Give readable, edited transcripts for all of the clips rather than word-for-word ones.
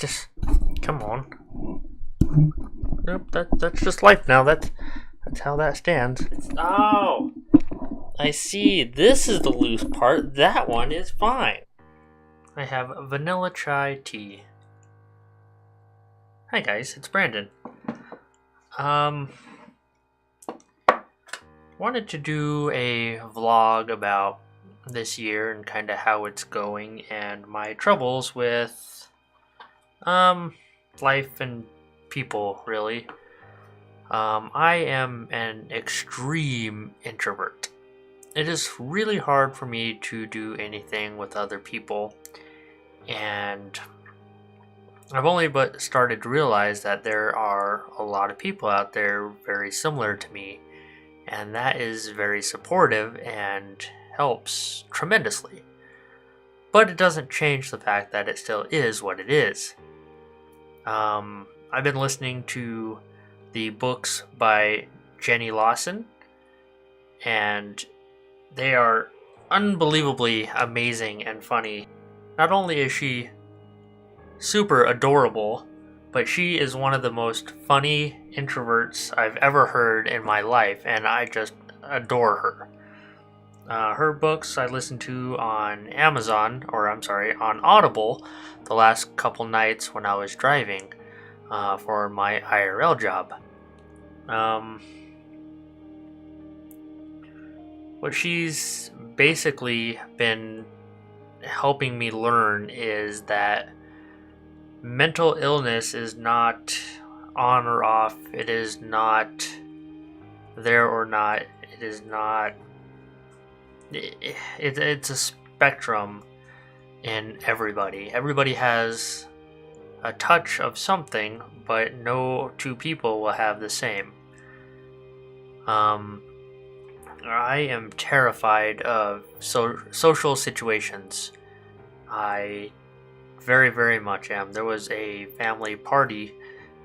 Just come on. Nope, that's just life now. That's how that stands. Oh, I see. This is the loose part. That one is fine. I have vanilla chai tea. Hi guys, it's Brandon. Wanted to do a vlog about this year and kind of how it's going and my troubles with life and people, really. I am an extreme introvert. It is really hard for me to do anything with other people, and I've only but started to realize that there are a lot of people out there very similar to me, and that is very supportive and helps tremendously. But it doesn't change the fact that it still is what it is. I've been listening to the books by Jenny Lawson, and they are unbelievably amazing and funny. Not only is she super adorable, but she is one of the most funny introverts I've ever heard in my life, and I just adore her. Her books I listened to on on Audible the last couple nights when I was driving for my IRL job. What she's basically been helping me learn is that mental illness is not on or off. It is not there or not. It is not. It's a spectrum in everybody. Everybody has a touch of something, but no two people will have the same. I am terrified of social situations. I very, very much am. There was a family party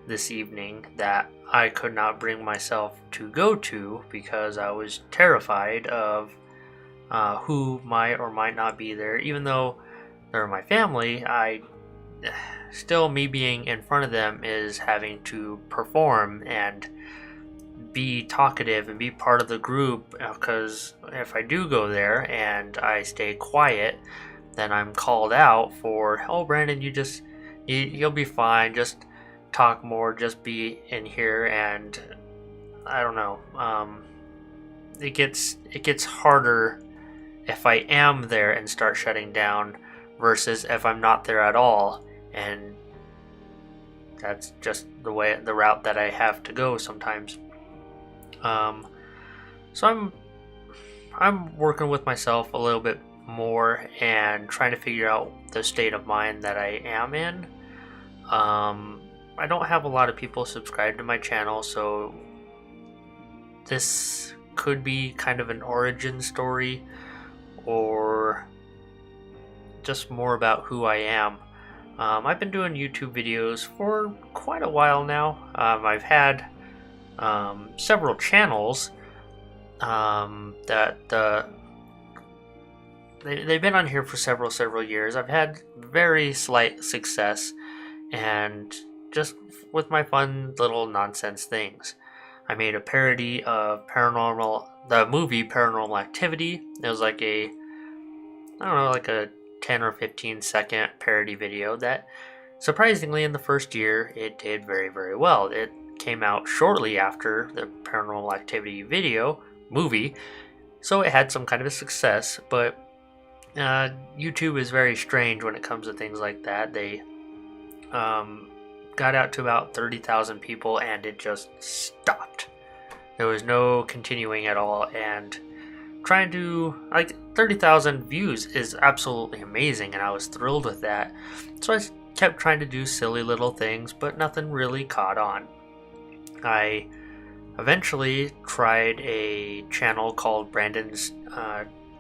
this evening that I could not bring myself to go to because I was terrified of who might or might not be there. Even though they're my family, still, me being in front of them is having to perform and be talkative and be part of the group, because if I do go there and I stay quiet, then I'm called out for, oh Brandon, you'll be fine, just talk more, just be in here. And I don't know, it gets harder if I am there and start shutting down versus if I'm not there at all, and that's just the route that I have to go sometimes. So I'm working with myself a little bit more and trying to figure out the state of mind that I am in. I don't have a lot of people subscribed to my channel, so this could be kind of an origin story or just more about who I am. I've been doing YouTube videos for quite a while now. I've had several channels they've been on here for several years. I've had very slight success, and just with my fun little nonsense things. I made a parody of the movie Paranormal Activity. It was like a 10 or 15 second parody video that surprisingly in the first year it did very, very well. It came out shortly after the Paranormal Activity movie, so it had some kind of a success. But YouTube is very strange when it comes to things like that. They got out to about 30,000 people and it just stopped. There was no continuing at all, and trying to, 30,000 views is absolutely amazing, and I was thrilled with that. So I kept trying to do silly little things, but nothing really caught on. I eventually tried a channel called Brandon's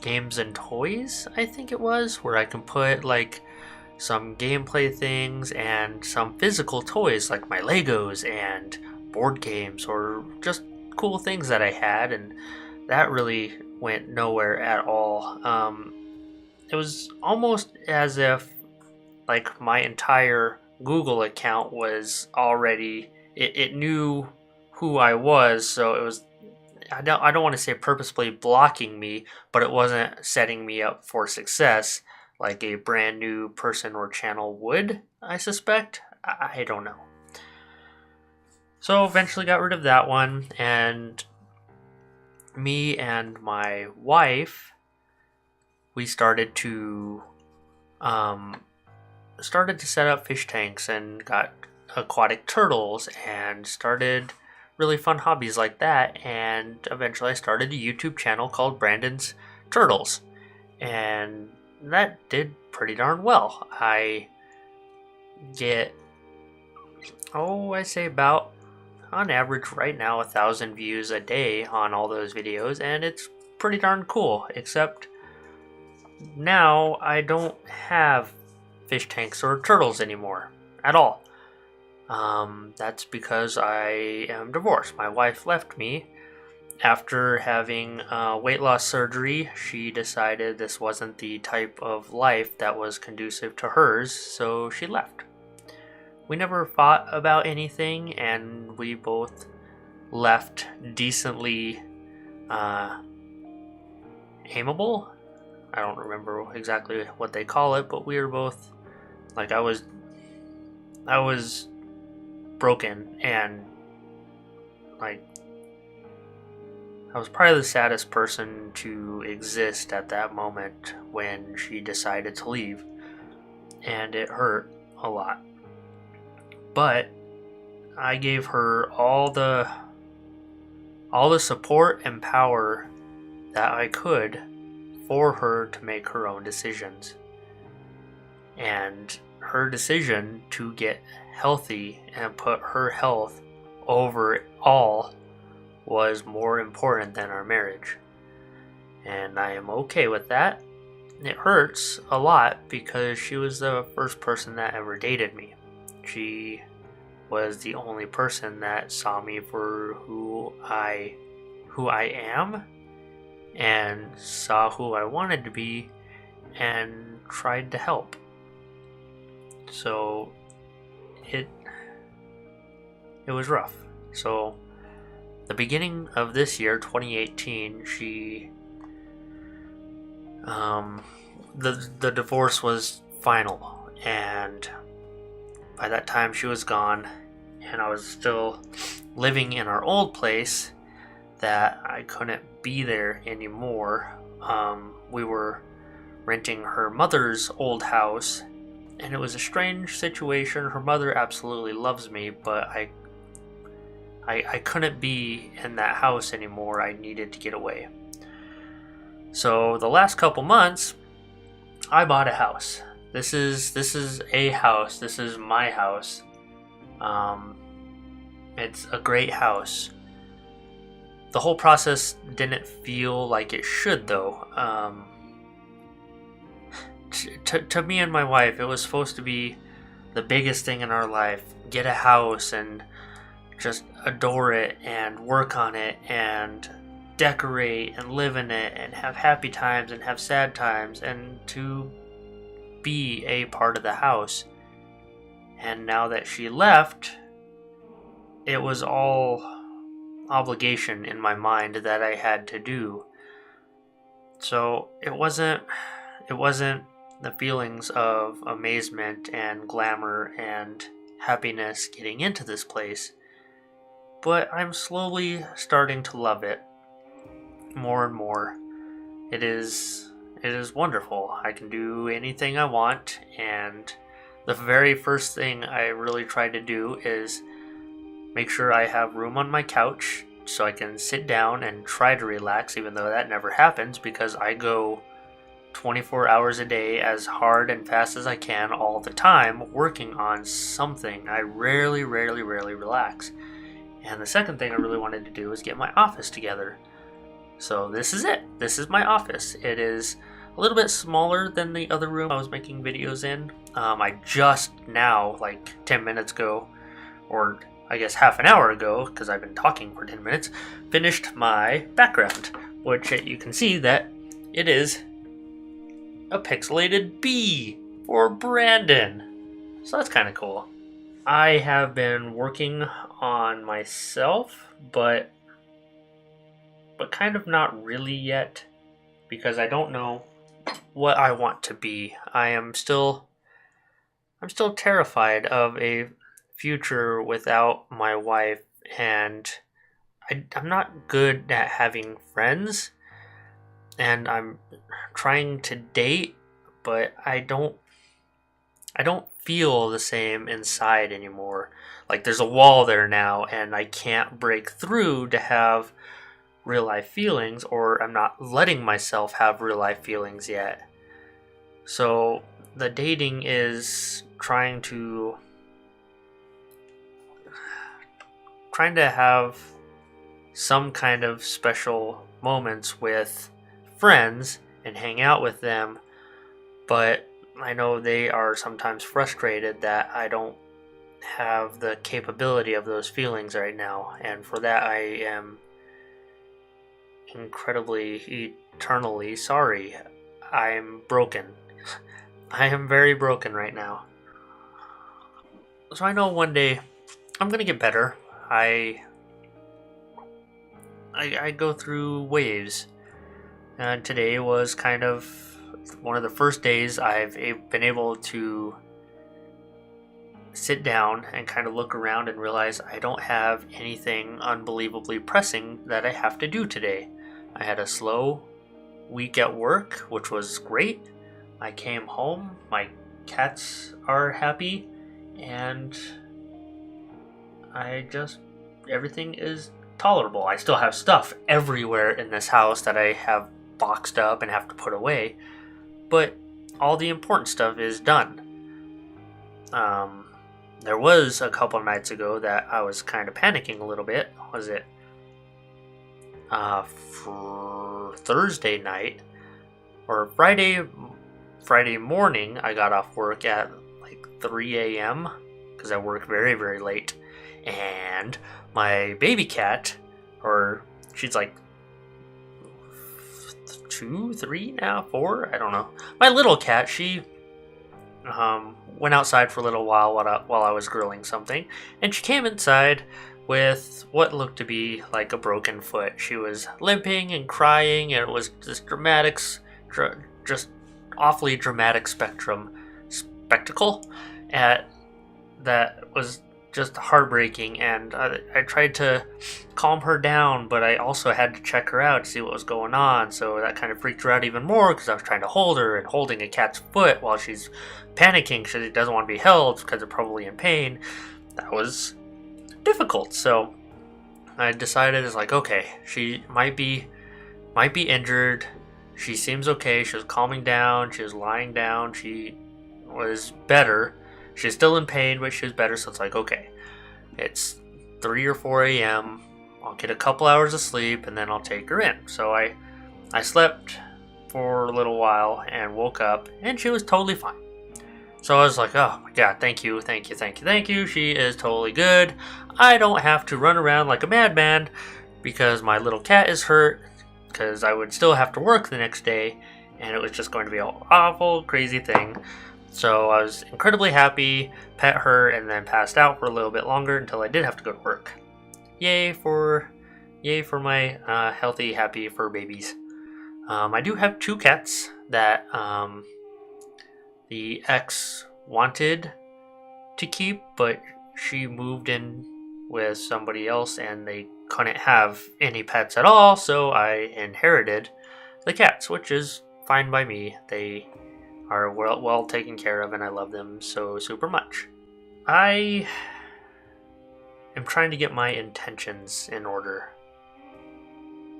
Games and Toys, I think it was, where I can put some gameplay things and some physical toys like my Legos and board games or just cool things that I had, and that really went nowhere at all. It was almost as if my entire Google account was already, it knew who I was, so it was, I don't want to say purposefully blocking me, but it wasn't setting me up for success like a brand new person or channel would, I suspect. I don't know. So eventually got rid of that one, and me and my wife, we started to set up fish tanks and got aquatic turtles and started really fun hobbies like that. And eventually I started a YouTube channel called Brandon's Turtles, and that did pretty darn well. I get, I say about, on average right now, 1,000 views a day on all those videos, and it's pretty darn cool. Except now I don't have fish tanks or turtles anymore at all. That's because I am divorced. My wife left me after having weight loss surgery. She decided this wasn't the type of life that was conducive to hers, so she left. We never fought about anything, and we both left decently amiable. I don't remember exactly what they call it, but we were both, like, I was broken, and like, I was probably the saddest person to exist at that moment when she decided to leave, and it hurt a lot. But I gave her all the support and power that I could for her to make her own decisions. And her decision to get healthy and put her health over all was more important than our marriage. And I am okay with that. It hurts a lot because she was the first person that ever dated me. She was the only person that saw me for who I am, and saw who I wanted to be, and tried to help. So it was rough. So the beginning of this year, 2018, she the divorce was final, and by that time she was gone, and I was still living in our old place that I couldn't be there anymore. We were renting her mother's old house, and it was a strange situation. Her mother absolutely loves me, but I couldn't be in that house anymore. I needed to get away. So the last couple months, I bought a house. This is a house. This is my house. It's a great house. The whole process didn't feel like it should, though. To me and my wife, it was supposed to be the biggest thing in our life. Get a house and just adore it and work on it and decorate and live in it and have happy times and have sad times and to be a part of the house. And now that she left, it was all obligation in my mind that I had to do. So it wasn't the feelings of amazement and glamour and happiness getting into this place, but I'm slowly starting to love it more and more. It is wonderful. I can do anything I want, and the very first thing I really try to do is make sure I have room on my couch so I can sit down and try to relax, even though that never happens because I go 24 hours a day as hard and fast as I can all the time working on something. I rarely relax. And the second thing I really wanted to do was get my office together. So this is it. This is my office. It is a little bit smaller than the other room I was making videos in. I just now, like 10 minutes ago, or I guess half an hour ago, because I've been talking for 10 minutes, finished my background, which you can see that it is a pixelated bee for Brandon. So that's kind of cool. I have been working on myself, but kind of not really yet, because I don't know what I want to be. I'm still terrified of a future without my wife, and I'm not good at having friends, and I'm trying to date, but I don't feel the same inside anymore. Like there's a wall there now, and I can't break through to have real life feelings, or I'm not letting myself have real life feelings yet. So the dating is trying to have some kind of special moments with friends and hang out with them, but I know they are sometimes frustrated that I don't have the capability of those feelings right now, and for that I am incredibly, eternally sorry. I'm broken. I am very broken right now. So I know one day I'm gonna get better. I go through waves, and today was kind of one of the first days I've been able to sit down and kind of look around and realize I don't have anything unbelievably pressing that I have to do today. I had a slow week at work, which was great. I came home, my cats are happy, and everything is tolerable. I still have stuff everywhere in this house that I have boxed up and have to put away, but all the important stuff is done. There was a couple nights ago that I was kind of panicking a little bit. Was it for Thursday night or Friday morning? I got off work at like 3 a.m. because I work very, very late, and my baby cat, or she's like 2, 3 now, 4, I don't know. My little cat, she went outside for a little while while I was grilling something, and she came inside with what looked to be like a broken foot. She was limping and crying, and it was this just awfully dramatic spectacle that was just heartbreaking. And I tried to calm her down, but I also had to check her out to see what was going on, so that kind of freaked her out even more because I was trying to hold her, and holding a cat's foot while she's panicking because she doesn't want to be held because they're probably in pain, that was difficult. So I decided, it's like, okay, she might be injured. She seems okay. She was calming down. She was lying down. She was better. She's still in pain, but she was better. So it's like, okay, it's 3 or 4 a.m. I'll get a couple hours of sleep, and then I'll take her in. So I slept for a little while and woke up, and she was totally fine. So I was like, oh my god, thank you. She is totally good. I don't have to run around like a madman because my little cat is hurt, because I would still have to work the next day, and it was just going to be an awful, crazy thing. So I was incredibly happy, pet her, and then passed out for a little bit longer until I did have to go to work. Yay for my healthy, happy fur babies. I do have 2 cats that the ex wanted to keep, but she moved in with somebody else and they couldn't have any pets at all, so I inherited the cats, which is fine by me. They are well taken care of, and I love them so super much. I am trying to get my intentions in order.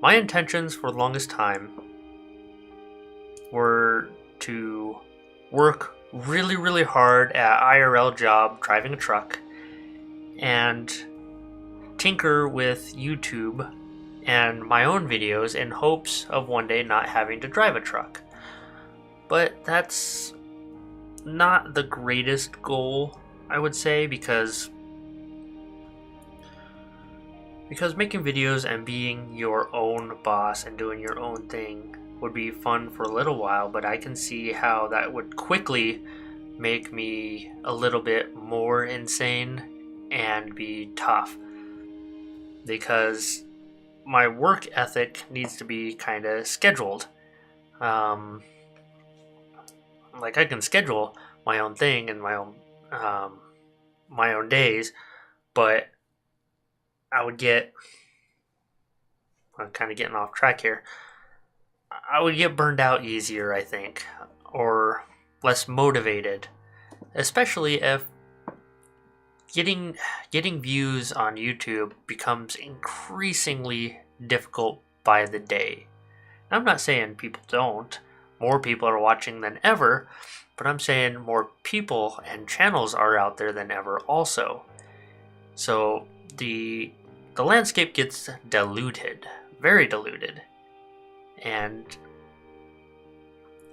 My intentions for the longest time were to work really, really hard at IRL job driving a truck and tinker with YouTube and my own videos in hopes of one day not having to drive a truck. But that's not the greatest goal, I would say, because making videos and being your own boss and doing your own thing would be fun for a little while, but I can see how that would quickly make me a little bit more insane and be tough, because my work ethic needs to be kind of scheduled. Like I can schedule my own thing and my own days, but I would get. I'm kind of getting off track here. I would get burned out easier, I think, or less motivated, especially if getting views on YouTube becomes increasingly difficult by the day. I'm not saying people don't. More people are watching than ever, but I'm saying more people and channels are out there than ever also. So the landscape gets diluted, very diluted. And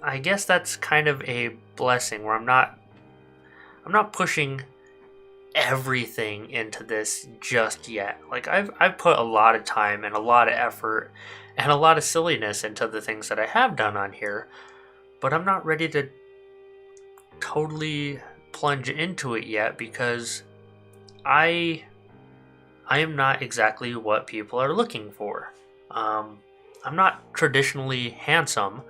I guess that's kind of a blessing where I'm not pushing everything into this just yet. Like I've put a lot of time and a lot of effort and a lot of silliness into the things that I have done on here, but I'm not ready to totally plunge into it yet because I am not exactly what people are looking for. I'm not traditionally handsome,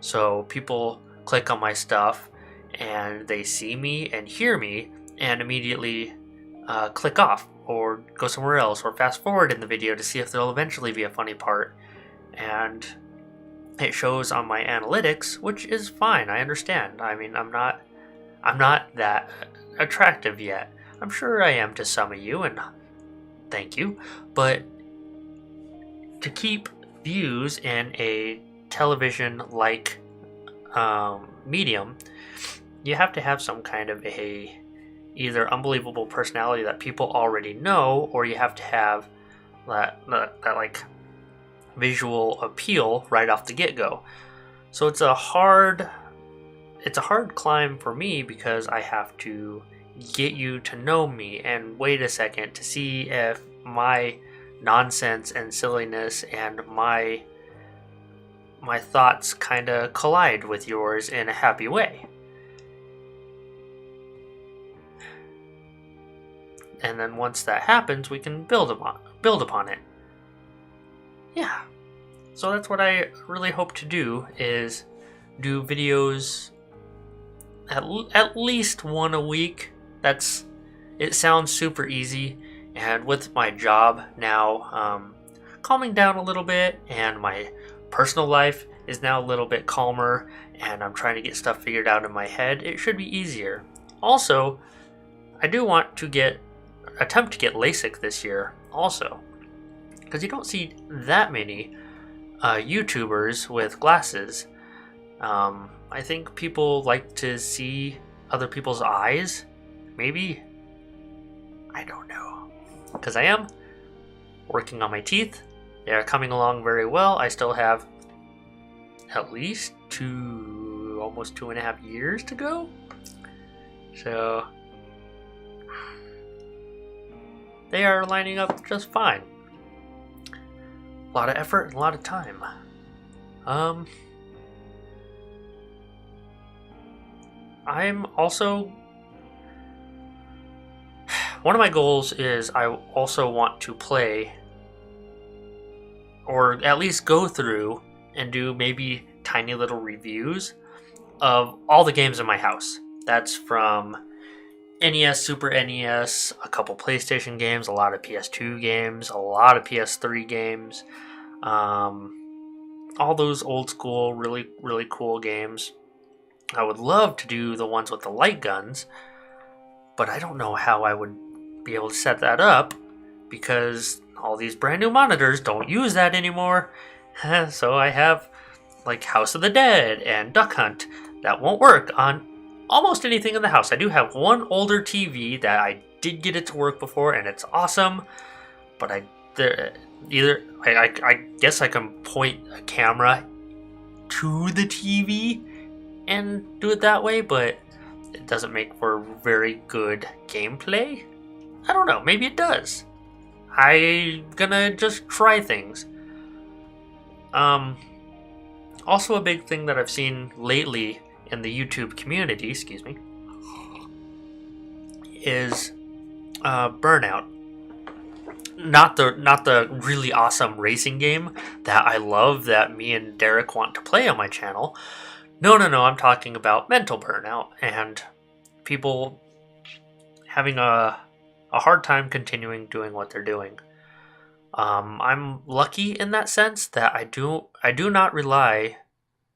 so people click on my stuff and they see me and hear me and immediately click off or go somewhere else or fast forward in the video to see if there'll eventually be a funny part. And it shows on my analytics, which is fine. I understand. I mean, I'm not that attractive yet. I'm sure I am to some of you, and thank you. But to keep views in a television-like medium, you have to have some kind of a either unbelievable personality that people already know, or you have to have that like visual appeal right off the get-go. So it's a hard climb for me because I have to get you to know me and wait a second to see if my nonsense and silliness and my thoughts kind of collide with yours in a happy way. And then once that happens, we can build upon it. Yeah. So that's what I really hope to do, is do videos at least one a week. It sounds super easy, and with my job now calming down a little bit, and my personal life is now a little bit calmer, and I'm trying to get stuff figured out in my head, it should be easier. Also, I do want to attempt to get LASIK this year also, because you don't see that many YouTubers with glasses. I think people like to see other people's eyes, maybe. I don't know, because I am working on my teeth. They are coming along very well. I still have at least almost 2.5 years to go. So they are lining up just fine. A lot of effort and a lot of time. I'm also... One of my goals is I also want to play, or at least go through and do maybe tiny little reviews of all the games in my house. That's from NES, Super NES, a couple PlayStation games, a lot of PS2 games, a lot of PS3 games, all those old school, really, really cool games. I would love to do the ones with the light guns, but I don't know how I would be able to set that up because all these brand new monitors don't use that anymore. So I have like House of the Dead and Duck Hunt that won't work on almost anything in the house. I do have one older TV that I did get it to work before, and it's awesome. But I guess I can point a camera to the TV and do it that way, but it doesn't make for very good gameplay. I don't know. Maybe it does. I'm gonna just try things. Also a big thing that I've seen lately in the YouTube community, excuse me, is Burnout. Not the really awesome racing game that I love that me and Derek want to play on my channel. No, I'm talking about mental burnout and people having a hard time continuing doing what they're doing. I'm lucky in that sense that I do not rely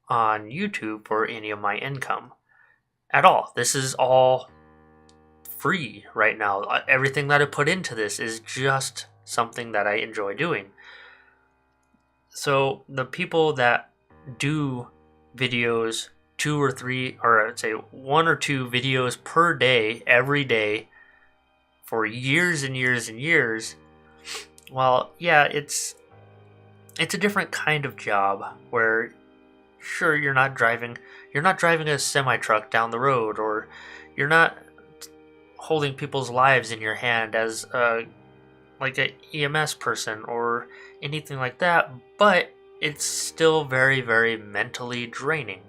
on YouTube for any of my income at all. This is all free right now. Everything that I put into this is just something that I enjoy doing. So the people that do videos 2 or 3, or I'd say 1 or 2 videos per day, every day, for years and years and years, well, yeah, it's a different kind of job where, sure, you're not driving a semi-truck down the road, or you're not holding people's lives in your hand as like an EMS person or anything like that, but it's still very, very mentally draining.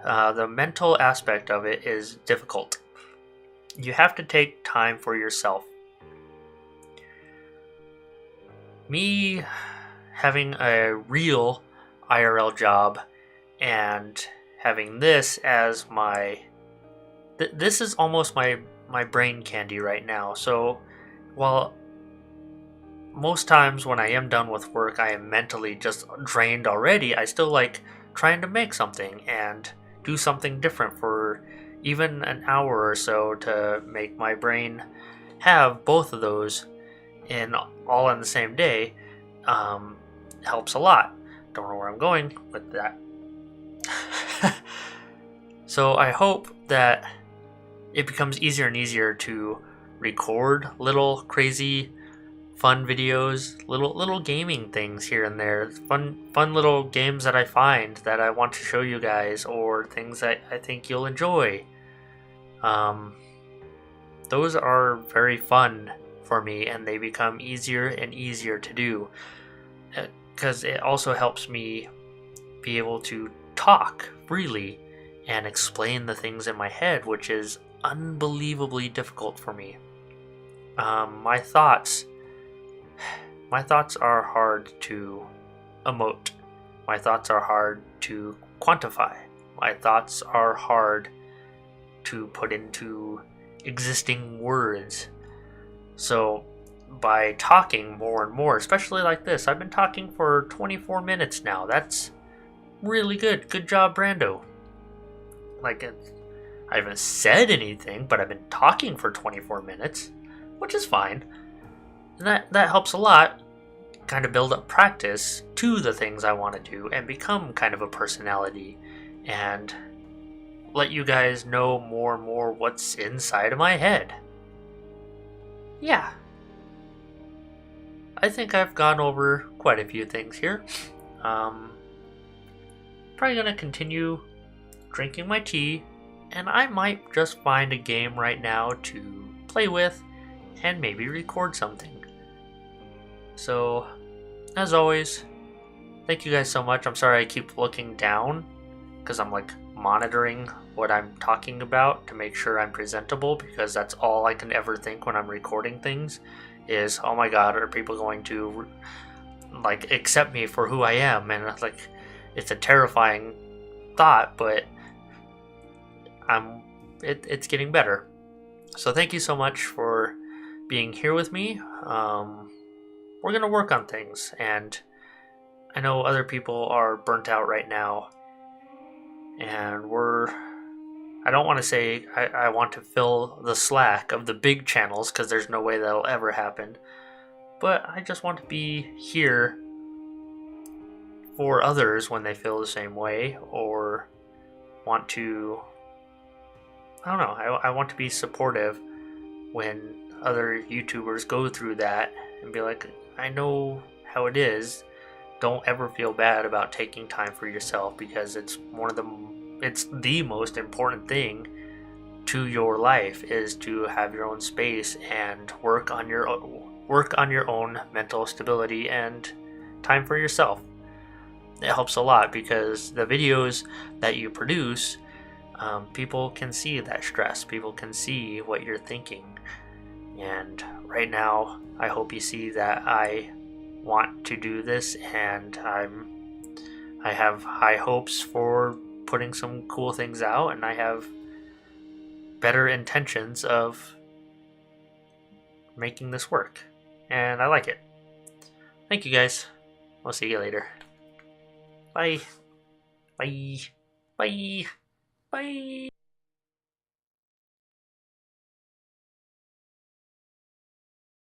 The mental aspect of it is difficult. You have to take time for yourself. Me having a real IRL job and having this as this is almost my brain candy right now. So while most times when I am done with work I am mentally just drained already, I still like trying to make something and do something different for even an hour or so to make my brain have both of those all in the same day. Helps a lot. Don't know where I'm going with that. So I hope that it becomes easier and easier to record little crazy fun videos, little gaming things here and there, fun little games that I find that I want to show you guys, or things that I think you'll enjoy. Those are very fun for me, and they become easier and easier to do because it also helps me be able to talk freely and explain the things in my head, which is unbelievably difficult for me. My thoughts are hard to emote. My thoughts are hard to quantify. My thoughts are hard to put into existing words. So by talking more and more, especially like this, I've been talking for 24 minutes now. That's really good. Good job, Brando. Like, I haven't said anything, but I've been talking for 24 minutes, which is fine. And that helps a lot, kind of build up practice to the things I want to do and become kind of a personality and let you guys know more and more what's inside of my head. Yeah. I think I've gone over quite a few things here. Probably gonna continue drinking my tea, and I might just find a game right now to play with and maybe record something. So, as always, thank you guys so much. I'm sorry I keep looking down because I'm like monitoring what I'm talking about to make sure I'm presentable, because that's all I can ever think when I'm recording things is, oh my god, are people going to like accept me for who I am? And it's a terrifying thought, but it's getting better. So thank you so much for being here with me. We're gonna work on things, and I know other people are burnt out right now, and I don't want to say I want to fill the slack of the big channels, because there's no way that'll ever happen, but I just want to be here for others when they feel the same way, or want to, I don't know, I want to be supportive when other YouTubers go through that and be like, I know how it is. Don't ever feel bad about taking time for yourself, because it's the most important thing to your life, is to have your own space and work on your own mental stability and time for yourself. It helps a lot, because the videos that you produce people can see that stress. People can see what you're thinking. And right now, I hope you see that I want to do this, and I have high hopes for putting some cool things out, and I have better intentions of making this work. And I like it. Thank you guys. We'll see you later. Bye. Bye. Bye. Bye.